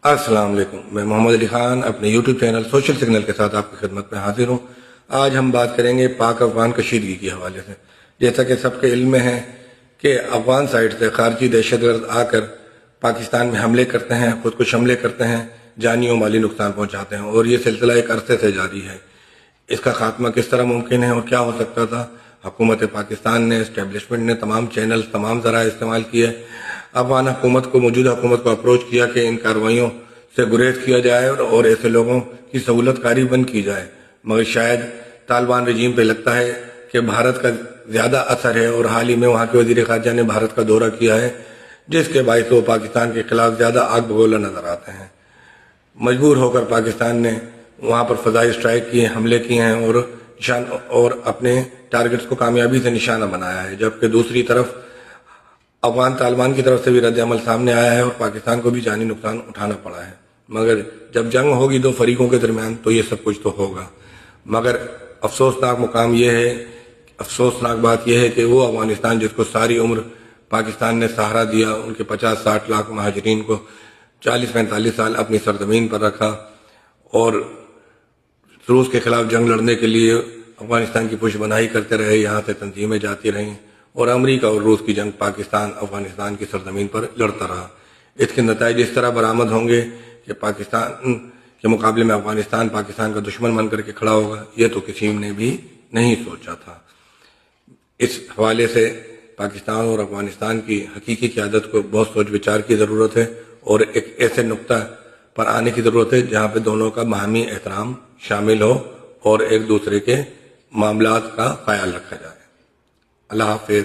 السلام علیکم، میں محمد علی خان اپنے یوٹیوب چینل سوشل سگنل کے ساتھ آپ کی خدمت میں حاضر ہوں۔ آج ہم بات کریں گے پاک افغان کشیدگی کے حوالے سے۔ جیسا کہ سب کے علم میں ہے کہ افغان سائٹ سے خارجی دہشت گرد آ کر پاکستان میں حملے کرتے ہیں، خودکش حملے کرتے ہیں، جانی و مالی نقصان پہنچاتے ہیں، اور یہ سلسلہ ایک عرصے سے جاری ہے۔ اس کا خاتمہ کس طرح ممکن ہے اور کیا ہو سکتا تھا؟ حکومت پاکستان نے، اسٹیبلشمنٹ نے تمام چینلز، تمام ذرائع استعمال کیے، افغان حکومت کو، موجودہ حکومت کو اپروچ کیا کہ ان کارروائیوں سے گریز کیا جائے اور ایسے لوگوں کی سہولت کاری بند کی جائے، مگر شاید طالبان رجیم پہ لگتا ہے کہ بھارت کا زیادہ اثر ہے، اور حال ہی میں وہاں کے وزیر خارجہ نے بھارت کا دورہ کیا ہے، جس کے باعث وہ پاکستان کے خلاف زیادہ آگ بگولا نظر آتے ہیں۔ مجبور ہو کر پاکستان نے وہاں پر فضائی اسٹرائک کیے، حملے کیے ہیں اور اپنے ٹارگٹس کو کامیابی سے نشانہ بنایا ہے، جبکہ دوسری طرف افغان طالبان کی طرف سے بھی رد عمل سامنے آیا ہے اور پاکستان کو بھی جانی نقصان اٹھانا پڑا ہے۔ مگر جب جنگ ہوگی دو فریقوں کے درمیان تو یہ سب کچھ تو ہوگا، مگر افسوسناک بات یہ ہے کہ وہ افغانستان جس کو ساری عمر پاکستان نے سہارا دیا، ان کے 50-60 لاکھ مہاجرین کو 40-45 سال اپنی سرزمین پر رکھا، اور روس کے خلاف جنگ لڑنے کے لیے افغانستان کی پشت بنائی کرتے رہے، یہاں سے تنظیمیں جاتی رہیں، اور امریکہ اور روس کی جنگ پاکستان افغانستان کی سرزمین پر لڑتا رہا۔ اس کے نتائج اس طرح برآمد ہوں گے کہ پاکستان کے مقابلے میں افغانستان پاکستان کا دشمن بن کر کے کھڑا ہوگا، یہ تو کسی نے بھی نہیں سوچا تھا۔ اس حوالے سے پاکستان اور افغانستان کی حقیقی قیادت کو بہت سوچ وچار کی ضرورت ہے، اور ایک ایسے نقطہ پر آنے کی ضرورت ہے جہاں پہ دونوں کا باہمی احترام شامل ہو اور ایک دوسرے کے معاملات کا خیال رکھا جائے۔ اللہ حافظ۔